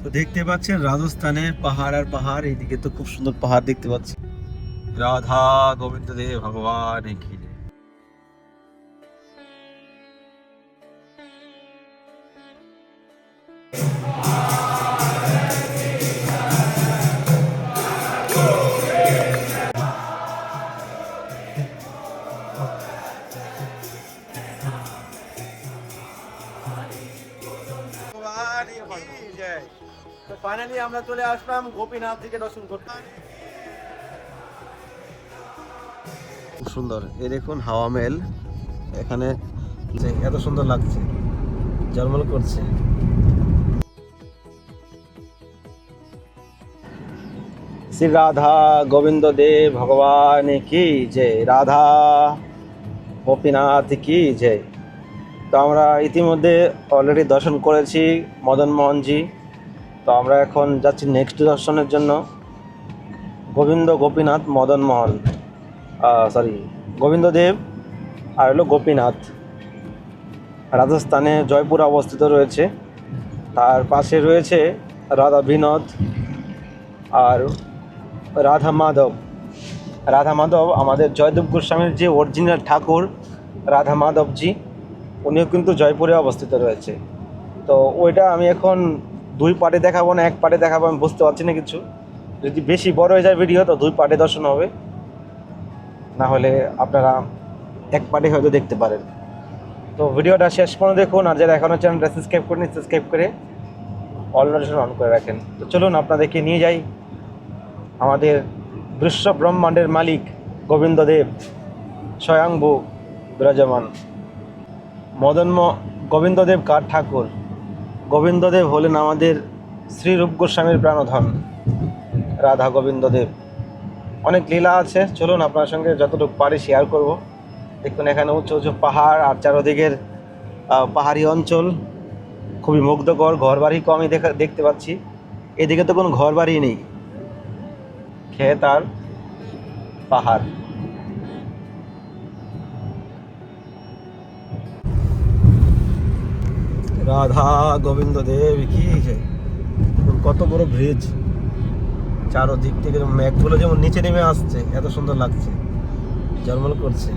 তো দেখতে পাচ্ছেন রাজস্থানে পাহাড় আর পাহাড়, এইদিকে তো খুব সুন্দর পাহাড় দেখতে পাচ্ছি। রাধা গোবিন্দ দেব ভগবান কি জয়। তো ফাইনালি আমরা চলে আসলাম গোপীনাথ থেকে দর্শন করতে। খুব সুন্দর, এই দেখুন হাওয়া মেল, এখানে এত সুন্দর লাগছে, ঝলমল করছে। শ্রী রাধা গোবিন্দ দেব ভগবান কি জয়, রাধা গোপীনাথ কি জয়। তো আমরা ইতিমধ্যে অলরেডি দর্শন করেছি মদন মোহনজি। তো আমরা এখন যাচ্ছি নেক্সট দর্শনের জন্য, গোবিন্দ গোপীনাথ মদন মোহন, সরি গোবিন্দ দেব আর হলো গোপীনাথ, রাজস্থানে জয়পুরে অবস্থিত রয়েছে। তার পাশে রয়েছে রাধা বিনোদ আর রাধা মাধব। রাধা মাধব আমাদের জয়দেব গোস্বামীর যে অরিজিনাল ঠাকুর রাধা মাধবজি, উনিও কিন্তু জয়পুরে অবস্থিত রয়েছে। তো ওইটা আমি এখন দুই পার্টে দেখাবো না এক পার্টে দেখাবো, আমি বুঝতে পারছি না কিছু। যদি বেশি বড় হয়ে যায় ভিডিও তো দুই পার্টে দর্শন হবে, না হলে আপনারা এক পার্টে হয়তো দেখতে পারেন। তো ভিডিওটা শেষ পর্যন্ত দেখুন, আর যারা এখনও চ্যানেলটা সাবস্ক্রাইব করেনি সাবস্ক্রাইব করে অল নোটিফিকেশন অন করে রাখেন। তো চলুন আপনাদেরকে নিয়ে যাই আমাদের বিশ্ব ব্রহ্মাণ্ডের মালিক গোবিন্দদেব স্বয়ংভূ বিরাজমান। গোবিন্দদেব কার ঠাকুর? গোবিন্দদেব হলেন আমাদের শ্রীরূপ গোস্বামীর প্রাণধন রাধা গোবিন্দদেব। অনেক লীলা আছে, চলুন আপনার সঙ্গে যতটুকু পারি শেয়ার করব। দেখুন এখানে উঁচু উঁচু পাহাড় আর চারদিকের পাহাড়ি অঞ্চল, খুবই মুগ্ধকর। ঘরবাড়ি কমই দেখতে পাচ্ছি, এদিকে তো কোনো ঘরবাড়ি নেই, ক্ষেত আর পাহাড়। রাধা গোবিন্দ দেব কি জয়। কত বড় ব্রিজ, চারদিক থেকে মেঘগুলো যেমন নিচে নেমে আসছে, এত সুন্দর লাগছে, ঝলমল করছে।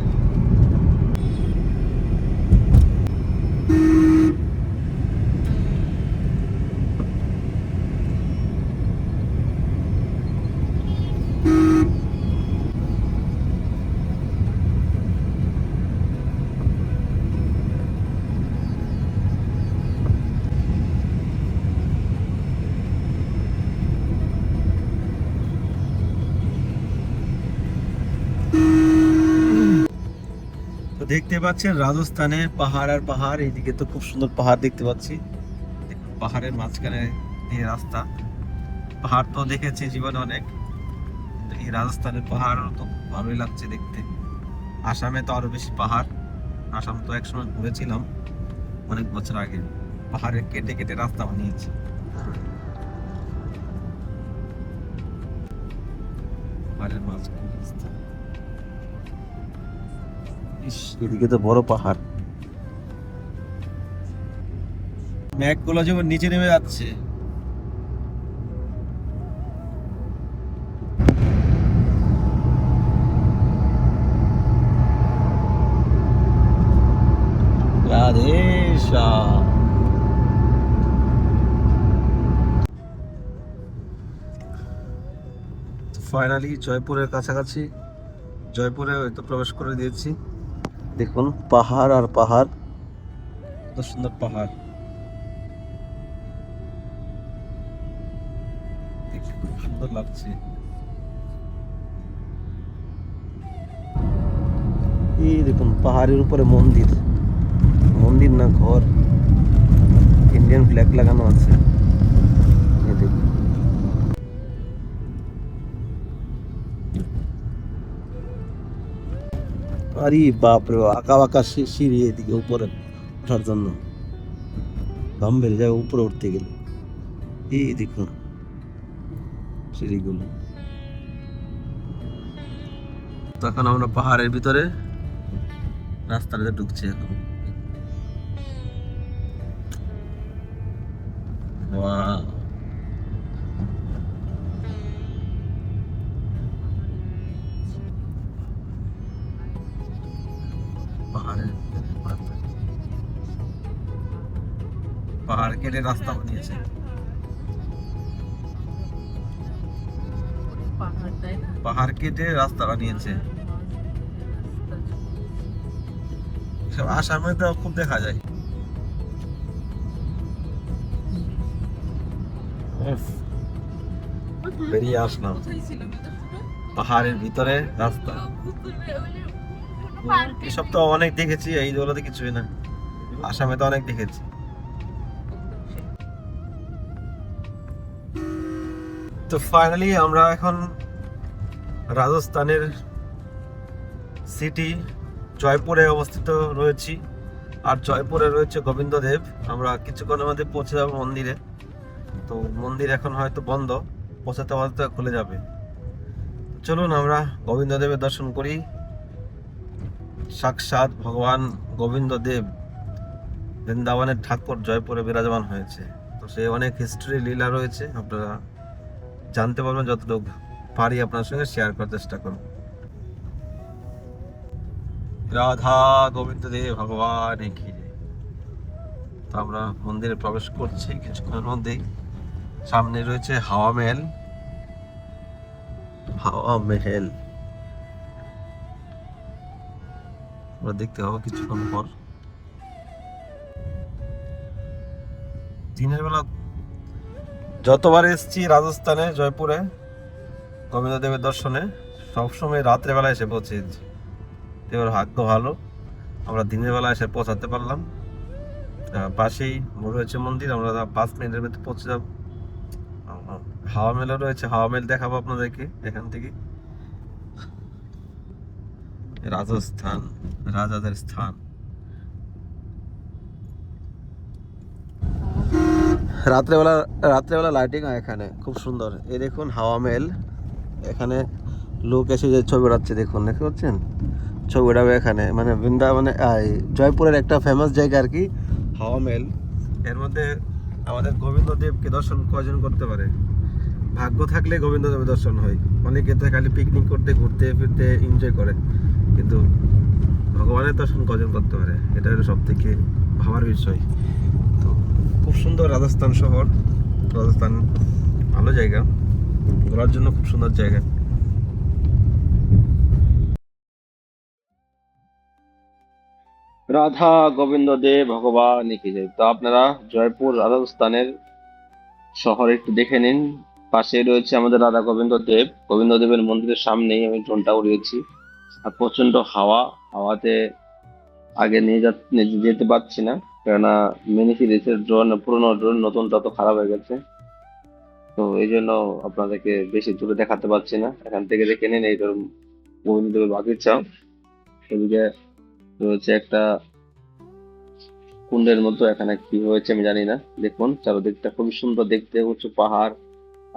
তো দেখতে পাচ্ছেন রাজস্থানে পাহাড় আর পাহাড়, এইদিকে তো খুব সুন্দর পাহাড় দেখতে পাচ্ছি। দেখুন পাহাড়ের মাঝখানে এই রাস্তা। পাহাড় তো দেখেছি জীবনে অনেক, এই রাজস্থানের পাহাড় তো ভালোই লাগছে দেখতে। আসামে তো আরো বেশি পাহাড়, আসাম তো একসময় ঘুরেছিলাম অনেক বছর আগে, পাহাড়ে কেটে কেটে রাস্তা বানিয়েছে। পাহাড়ের মাঝখানে রাস্তা, এদিকে তো বড় পাহাড়, মেঘগুলো যেমন নিচে নেমে যাচ্ছে। রাধে শ্যাম। ফাইনালি জয়পুরের কাছাকাছি, জয়পুরে হয়তো প্রবেশ করে দিয়েছি। দেখুন পাহাড় আর পাহাড়, কত সুন্দর পাহাড়, দেখতে খুব সুন্দর লাগছে। এই দেখুন পাহাড়ের উপরে মন্দির, মন্দির না ঘর, ইন্ডিয়ান ফ্ল্যাগ লাগানো আছে। এই দেখুন আরে বাপরে, আঁকা বাঁকা সিঁড়ি এদিকে উপরে ওঠার জন্য, দম বেড়ে যাবে উপরে উঠতে গেলে। এই দেখুন সিঁড়িগুলো। তখন আমরা পাহাড়ের ভিতরে রাস্তাটাতে ঢুকছি এখন। ওয়াও। কেটে রাস্তা বানিয়েছে। পাহাড় কেটে রাস্তা বানিয়েছে। আসামে তো খুব দেখা যায়। বেরিয়ে আসলাম পাহাড়ের ভিতরে রাস্তা। এসব তো অনেক দেখেছি, এইগুলোতে কিছুই না। আসামে তো অনেক দেখেছি। তো ফাইনালি আমরা এখন রাজস্থানের সিটি জয়পুরে অবস্থিত রয়েছি। আর জয়পুরে রয়েছে গোবিন্দদেব। আমরা কিছুক্ষণের মধ্যে পৌঁছে যাবো মন্দিরে। তো মন্দির এখন হয়তো বন্ধ, পৌঁছাতে পৌঁছাতে খুলে যাবে। চলুন আমরা গোবিন্দদেবের দর্শন করি। সাক্ষাৎ ভগবান গোবিন্দদেব বৃন্দাবনের ঠাকুর জয়পুরে বিরাজমান হয়েছে। তো সে অনেক হিস্ট্রি লীলা রয়েছে, আপনারা জানতে পারবেন। যতটুকু পারি আপনার সঙ্গে শেয়ার করার চেষ্টা করব। রাধা গোবিন্দদেব ভগবান কি। তো আমরা মন্দিরে প্রবেশ করছি কিছুক্ষণের মধ্যেই। সামনে রয়েছে হাওয়া মেহেল। হাওয়া মেহেল আমরা দেখতে পাবো কিছুক্ষণ পর। দিনের বেলা যতবার এসেছি রাজস্থানে জয়পুরে গোবিন্দদেবের দর্শনে, সবসময় রাত্রে বেলা এসে পৌঁছেছি। এবার ভাগ্য ভালো, আমরা দিনের বেলা এসে পৌঁছাতে পারলাম। পাশেই রয়েছে মন্দির, আমরা 5 মিনিটের মধ্যে পৌঁছে যাব। হাওয়া মেলও রয়েছে, হাওয়া মেল দেখাবো আপনাদেরকে এখান থেকে। রাজস্থান রাজাদের স্থান। রাত্রেবেলা লাইটিং হয় এখানে, খুব সুন্দর। এই দেখুন হাওয়া মেল, এখানে লোক এসে যে ছবি উড়াচ্ছে, দেখুন দেখতে পাচ্ছেন ছবি উড়াবে এখানে। মানে বৃন্দাবনে জয়পুরের একটা ফেমাস জায়গা আর কি, হাওয়া মেল। এর মধ্যে আমাদের গোবিন্দদেবকে দর্শন কয়জন করতে পারে? ভাগ্য থাকলে গোবিন্দদেবের দর্শন হয়। অনেকে তো খালি পিকনিক করতে, ঘুরতে ফিরতে এনজয় করে, কিন্তু ভগবানের দর্শন কজন করতে পারে? এটা হলো সব থেকে ভাবার বিষয়। তো খুব সুন্দর রাজস্থান শহর। রাজস্থান ভালো জায়গা, ঘোরার জন্য খুব সুন্দর জায়গা। রাধা গোবিন্দ দেব ভগবান কি জয়। তো আপনারা জয়পুর রাজস্থানের শহর একটু দেখে নিন। পাশে রয়েছে আমাদের রাধা গোবিন্দ দেব। গোবিন্দ দেবের মন্দিরের সামনেই আমি ড্রোনটা উড়িয়েছি। আর প্রচন্ড হাওয়া, হাওয়াতে আগে নিয়ে যেতে পারছি না, কেননা মিনি সিরিজের ড্রোন, পুরোনো ড্রোন, নতুনটা তো খারাপ হয়ে গেছে। তো এই জন্য আপনাদেরকে বেশি দূরে দেখাতে পারছি না। এখান থেকে দেখে নিন, এই ধরুন গোবিন্দ দেবের বাগিচা। এদিকে রয়েছে একটা কুণ্ডের মতো, এখানে কি হয়েছে আমি জানি না। দেখুন চারদিকটা খুবই সুন্দর দেখতে, উঁচু পাহাড়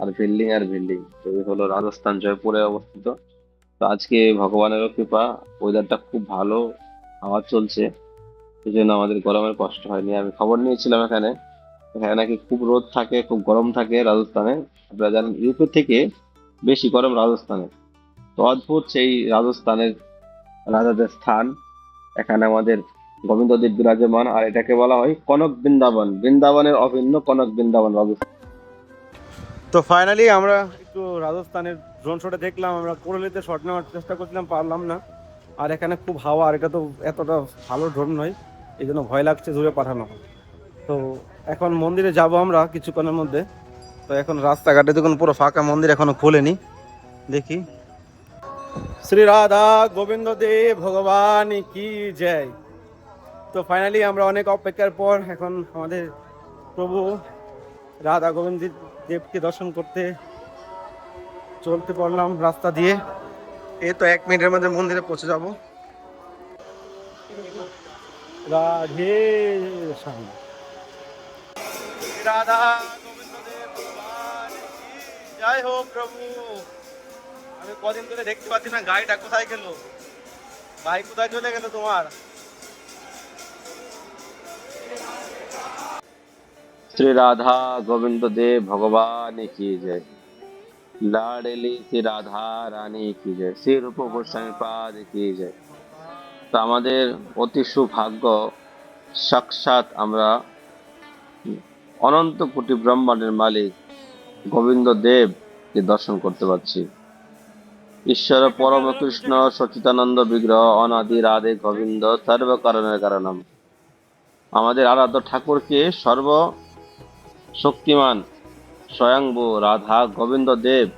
আর বিল্ডিং আর বিল্ডিং। তো এই হলো রাজস্থান জয়পুরে অবস্থিত। তো আজকে ভগবানেরও কৃপা, ওয়েদারটা খুব ভালো, হাওয়া চলছে, এই জন্য আমাদের গরমের কষ্ট হয়নি। আমি খবর নিয়েছিলাম এখানে, এখানে নাকি খুব রোদ থাকে, খুব গরম থাকে রাজস্থানে। আপনারা জানেন ইউপি থেকে বেশি গরম রাজস্থানে। তো অদ্ভুত সেই রাজস্থানের রাজাদের স্থান। এখানে আমাদের গোবিন্দদেব বিরাজমান, আর এটাকে বলা হয় কনক বৃন্দাবন, বৃন্দাবনের অভিন্ন কনক বৃন্দাবন রাজস্থান। তো ফাইনালি আমরা একটু রাজস্থানের ড্রোন শটে দেখলাম। আমরা কোরালিতে শট নেওয়ার চেষ্টা করছিলাম, পারলাম না। আর এখানে খুব হাওয়া, আর এটা তো এতটা ভালো ড্রোন নয়, এই জন্য ভয় লাগছে দূরে পাঠানো। তো এখন মন্দিরে যাব আমরা কিছুক্ষণের মধ্যে। তো এখন রাস্তাঘাটে দেখুন পুরো ফাঁকা, মন্দির এখনো খোলেনি। দেখি। শ্রী রাধা গোবিন্দ দেব ভগবান কি জয়। তো ফাইনালি আমরা অনেক অপেক্ষার পর এখন আমাদের প্রভু রাধা গোবিন্দ দেবকে দর্শন করতে চলতে পারলাম রাস্তা দিয়ে। এই তো 1 মিনিটের মধ্যে মন্দিরে পৌঁছে যাব। রাধে শ্যাম। রাধা গোবিন্দ দেব ভগবান কি জয় হোক। প্রভু আমি কদিন ধরে দেখতে পাচ্ছি না, গাড়িটা কোথায় গেল? ভাই কোথায় চলে গেল তোমার? श्री राधा गोविंद देव भगवान की जय। लाडली श्री राधा रानी की जय। श्री रूप गोस्वामी पाद की जय। তো আমাদের অতি সৌভাগ্য, সাক্ষাৎ আমরা অনন্ত কোটি ব্রহ্মাণ্ডের মালিক গোবিন্দ দেবকে দর্শন করতে পারছি। ঈশ্বর পরম কৃষ্ণ সচিতানন্দ বিগ্রহ অনাদি রাধে গোবিন্দ সর্ব কারণের কারণম। আমাদের আরাধ্য ঠাকুরকে সর্ব শক্তিমান স্বয়ংভূ রাধা গোবিন্দ দেব।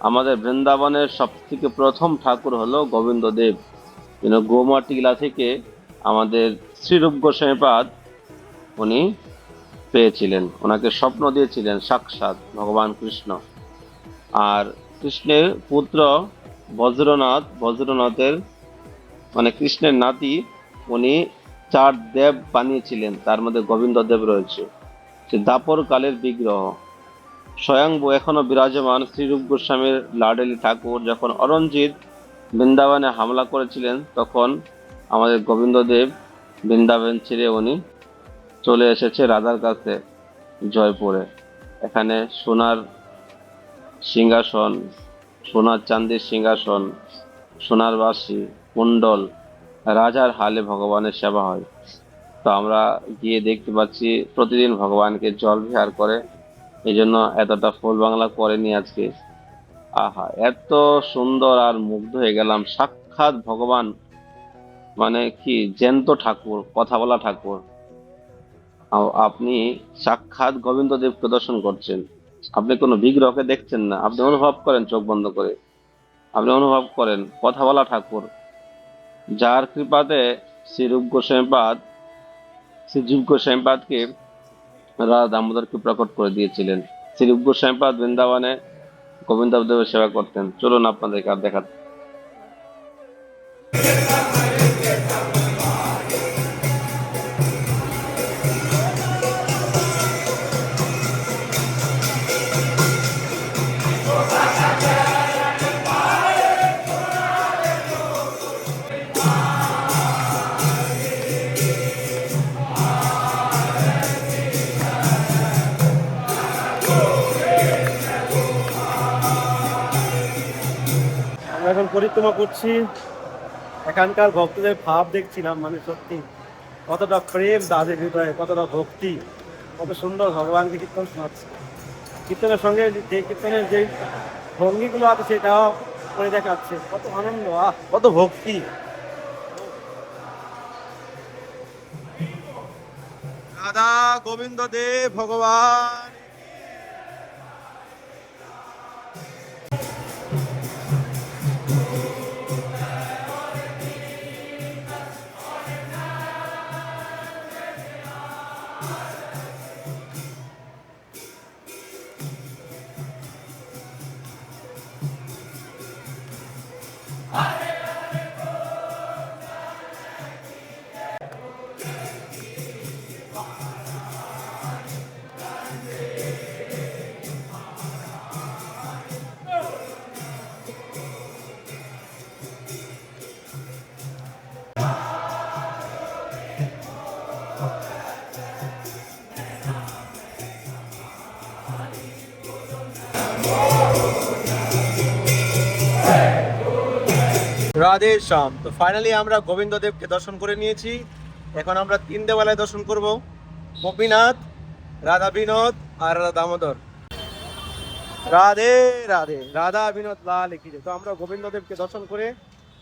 আমাদের বৃন্দাবনের সব থেকে প্রথম ঠাকুর হলো গোবিন্দ দেব। গোমাটিলা থেকে আমাদের শ্রীরূপ গোস্বামীপাদ উনি পেয়েছিলেন, ওনাকে স্বপ্ন দিয়েছিলেন সাক্ষাৎ ভগবান কৃষ্ণ। আর কৃষ্ণের পুত্র বজ্রনাথের মানে কৃষ্ণের নাতি, উনি 4 দেব বানিয়েছিলেন, তার মধ্যে গোবিন্দ দেব রয়েছে। সে দাপর কালের বিগ্রহ স্বয়ংভূ এখনো বিরাজমান। শ্রীরূপ গোস্বামীর লাডলি ঠাকুর যখন অরঞ্জিত বৃন্দাবনে হামলা করেছিলেন, তখন আমাদের গোবিন্দ দেব বৃন্দাবন ছেড়ে উনি চলে এসেছে রাধার কাছে জয়পুরে। এখানে সোনার সিংহাসন, সোনার চাঁদির সিংহাসন, সোনার বাসি, কুণ্ডল, রাজার হালে ভগবানের সেবা হয়। তো আমরা গিয়ে দেখতে পাচ্ছি প্রতিদিন ভগবানকে জল বিহার করে, এই জন্য এতটা ফুল বাংলা করেনি আজকে। আহা, এত সুন্দর, আর মুগ্ধ হয়ে গেলাম। সাক্ষাৎ ভগবান, মানে কি জ্যান্ত ঠাকুর, কথা বলা ঠাকুর। আপনি সাক্ষাৎ গোবিন্দ দেবকে দর্শন করছেন, আপনি কোনো বিগ্রহকে দেখছেন না, আপনি অনুভব করেন চোখ বন্ধ করে, আপনি অনুভব করেন কথা বলা ঠাকুর, যার কৃপাতে শ্রীরূপ গোস্বামীপাদকে রাধা দামোদরকে প্রকট করে দিয়েছিলেন। শ্রীরূপ গোস্বামীপাদ বৃন্দাবনে গোবিন্দ দেবের সেবা করতেন। চলুন আপনাদেরকে আর দেখাতে। আমরা এখন পরিক্রমা করছি, এখানকার ভক্তদের ভাব দেখছিলাম, মানে সত্যি কতটা প্রেম তাদের হৃদয়ে, কতটা ভক্তি, কত সুন্দর ভগবানকে কীর্তন শোনাচ্ছে। কীর্তনের সঙ্গে যে কীর্তনের যে ভঙ্গিগুলো আছে সেটাও করে দেখাচ্ছে, কত আনন্দ, কত ভক্তি। রাধা গোবিন্দ দেব ভগবান। রাধে শ্যাম। তো ফাইনালি আমরা গোবিন্দ দেবকে দর্শন করে নিয়েছি। এখন আমরা 3 দেবালয় দর্শন করব, গোপীনাথ, রাধা বিনোদ আর রাধা দামোদর। রাধে রাধে, রাধা বিনোদ লাল কি। তো আমরা গোবিন্দ দেবকে দর্শন করে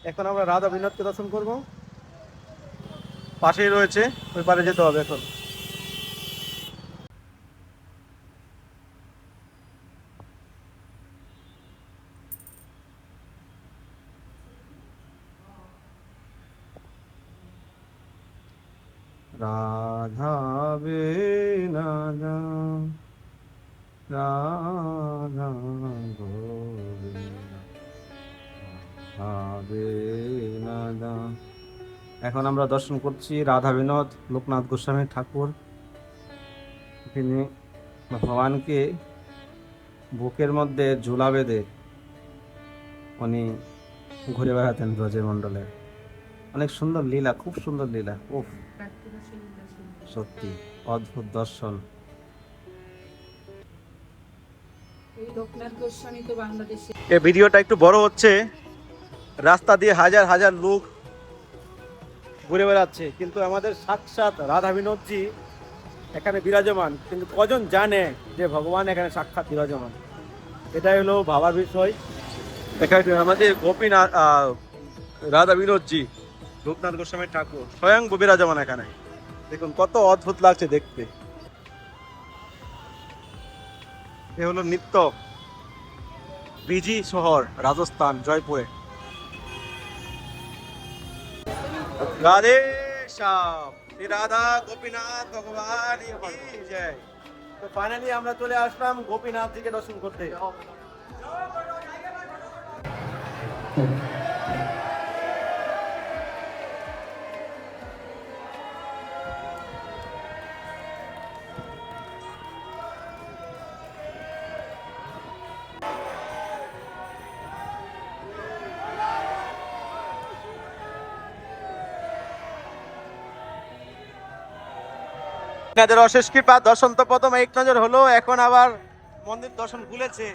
এখন আমরা রাধা বিনোদকে দর্শন করব। পাশেই রয়েছে, ওই পারে যেতে হবে এখন। রাধা বেনাদা, রাধা বেনাদা। এখন আমরা দর্শন করছি রাধা বিনোদ লোকনাথ গোস্বামী ঠাকুর। তিনি ভগবানকে বুকের মধ্যে ঝুলা বেঁধে উনি ঘুরে বেড়াতেন ব্রজের মণ্ডলে। অনেক সুন্দর লীলা, খুব সুন্দর লীলা। উফ, সত্যি অদ্ভুত দর্শন। এই ভিডিওটা একটু বড় হচ্ছে, রাস্তা দিয়ে হাজার হাজার লোক ঘুরে বেড়াচ্ছে, কিন্তু আমাদের সাক্ষাৎ রাধা বিনোদজি এখানে বিরাজমান, কিন্তু কজন জানে যে ভগবান এখানে সাক্ষাৎ বিরাজমান, এটাই হলো ভাবার বিষয়। এখানে আমাদের গোপীনাথ রাধা বিনোদজি রূপনাথ গোস্বামী ঠাকুর স্বয়ং বিরাজমান এখানে। দেখুন কত অদ্ভুত লাগছে দেখতে। এ হলো নিত্য বিজি শহর রাজস্থান জয়পুরে। রাধে শ্যাম, শ্রী রাধা গোপীনাথ ভগবান কি জয়। তো ফাইনালি আমরা চলে আসলাম গোপীনাথ জিকে দর্শন করতে। আপনাদের অশেষ কৃপা, দর্শন তো প্রথম এক নজর হলো, এখন আবার মন্দির দর্শন খুলেছে।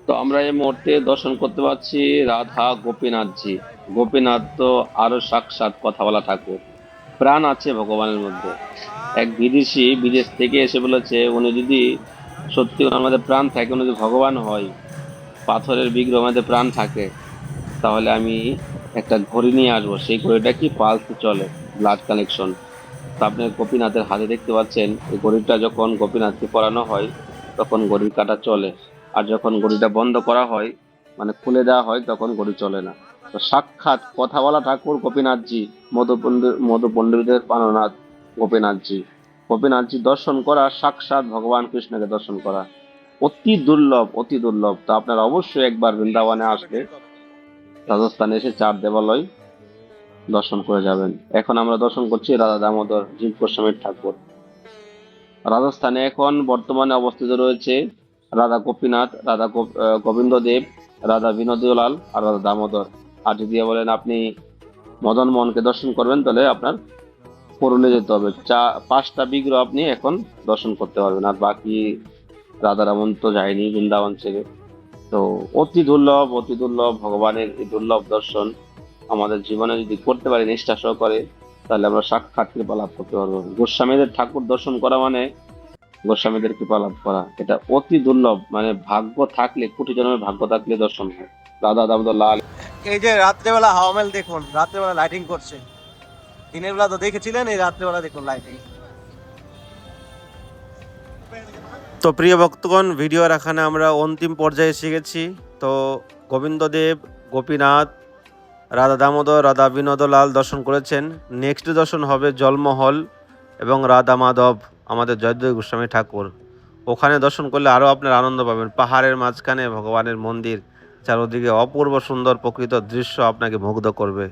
তো আমরা এই মুহূর্তে দর্শন করতে পারছি রাধা গোপীনাথজি। গোপীনাথ তো আরো সাক্ষাৎ কথা বলা ঠাকুর, প্রাণ আছে ভগবানের মধ্যে। এক বিদেশি বিদেশ থেকে এসে বলেছে উনি যদি সত্যি ওনার মধ্যে প্রাণ থাকে, উনি যদি ভগবান হয়, পাথরের বিগ্রহ মধ্যে প্রাণ থাকে, তাহলে আমি একটা ঘড়ি নিয়ে আসবো। সেই ঘড়িটা কি পালস চলে, ব্লাড কানেকশন। তো আপনি গোপীনাথের হাতে দেখতে পাচ্ছেন, এই ঘড়িটা যখন গোপীনাথকে পরানো হয় তখন ঘড়ির কাঁটা চলে, আর যখন ঘড়িটা বন্ধ করা হয় মানে খুলে দেওয়া হয় তখন ঘড়ি চলে না। তো সাক্ষাৎ কথা বলা ঠাকুর গোপীনাথজি, মধু পণ্ডিতদের প্রাণনাথ গোপীনাথজি। গোপীনাথজি দর্শন করা সাক্ষাৎ ভগবান কৃষ্ণকে দর্শন করা অতি দুর্লভ, অতি দুর্লভ। তো আপনারা অবশ্যই একবার বৃন্দাবনে আসলে রাজস্থানে এসে চার দেবালয় দর্শন করে যাবেন। এখন আমরা দর্শন করছি রাধা দামোদর জীব গোস্বামীর ঠাকুর। রাজস্থানে এখন বর্তমানে অবস্থিত রয়েছে রাধা গোপীনাথ, গোবিন্দ দেব, রাধা বিনোদলাল আর রাধা দামোদর। আর যদি বলেন আপনি মদন মোহনকে দর্শন করবেন, তাহলে আপনার পুরুলিয়া যেতে হবে। 5টা বিগ্রহ আপনি এখন দর্শন করতে পারবেন, আর বাকি রাধারমন তো যায়নি বৃন্দাবন ছেড়ে। তো অতি দুর্লভ, অতি দুর্লভ ভগবানের এই দুর্লভ দর্শন আমাদের জীবনে যদি করতে পারি নিষ্ঠা সহকারে, তাহলে আমরা সাক্ষাৎ কৃপা লাভ করতে পারবো। গোস্বামীদের ঠাকুর দর্শন করা মানে গোস্বামীদের কৃপা লাভ করা, এটা অতি দুর্লভ। মানে ভাগ্য থাকলে, কোটি জন্মের ভাগ্য থাকলে দর্শন হয়। রাধা দামোদর লাল। এই যে রাত্রেবেলা হাওয়া মেল দেখুন, রাত্রেবেলা লাইটিং করছে। দিনের বেলা তো দেখেছিলেন, এই রাত্রেবেলা দেখুন লাইটিং। তো প্রিয় ভক্তগণ, ভিডিওর এখানে আমরা অন্তিম পর্যায়ে এসে গেছি। তো গোবিন্দদেব, গোপীনাথ, রাধা দামোদর, রাধা বিনোদলাল দর্শন করেছেন। নেক্সট দর্শন হবে জলমহল এবং রাধা মাধব আমাদের জয়দেব গোস্বামী ঠাকুর। ওখানে দর্শন করলে আরও আপনার আনন্দ পাবেন। পাহাড়ের মাঝখানে ভগবানের মন্দির, চারদিকে অপূর্ব সুন্দর প্রকৃত দৃশ্য আপনাকে মুগ্ধ করবে।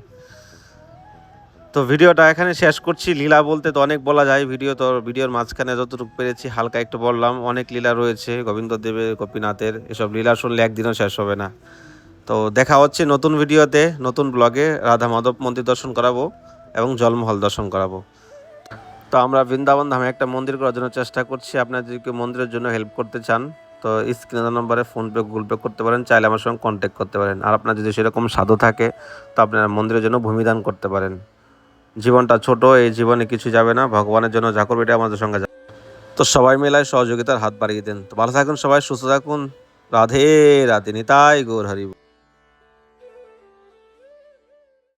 তো ভিডিওটা এখানে শেষ করছি। লীলা বলতে তো অনেক বলা যায়, ভিডিওর মাঝখানে যতটুকু পেরেছি হালকা একটু বললাম। অনেক লীলা রয়েছে গোবিন্দ দেবের, গোপীনাথের, এসব লীলা শুনলে একদিনও শেষ হবে না। তো দেখা হচ্ছে নতুন ভিডিওতে, নতুন ব্লগে। রাধা মাধব মন্দির দর্শন করাবো এবং জলমহল দর্শন করাবো। তো আমরা বৃন্দাবন ধামে একটা মন্দির করার জন্য চেষ্টা করছি। আপনারা যদি কেউ মন্দিরের জন্য হেল্প করতে চান, তো স্ক্রিনের নম্বরে ফোনপে, গুগল পে করতে পারেন, চাইলে আমার সঙ্গে কন্ট্যাক্ট করতে পারেন। আর আপনার যদি সেরকম সাধ্য থাকে, তো আপনারা মন্দিরের জন্য ভূমিদান করতে পারেন। জীবনটা ছোট, এই জীবনে কিছু যাবে না, ভগবানের জন্য যা করবে এটা আমাদের সঙ্গে যাবে। তো সবাই মিলায় সহযোগিতার হাত বাড়িয়ে দেন। তো ভালো থাকুন সবাই, সুস্থ থাকুন। রাধে রাধে, নিতাই গৌর হরি।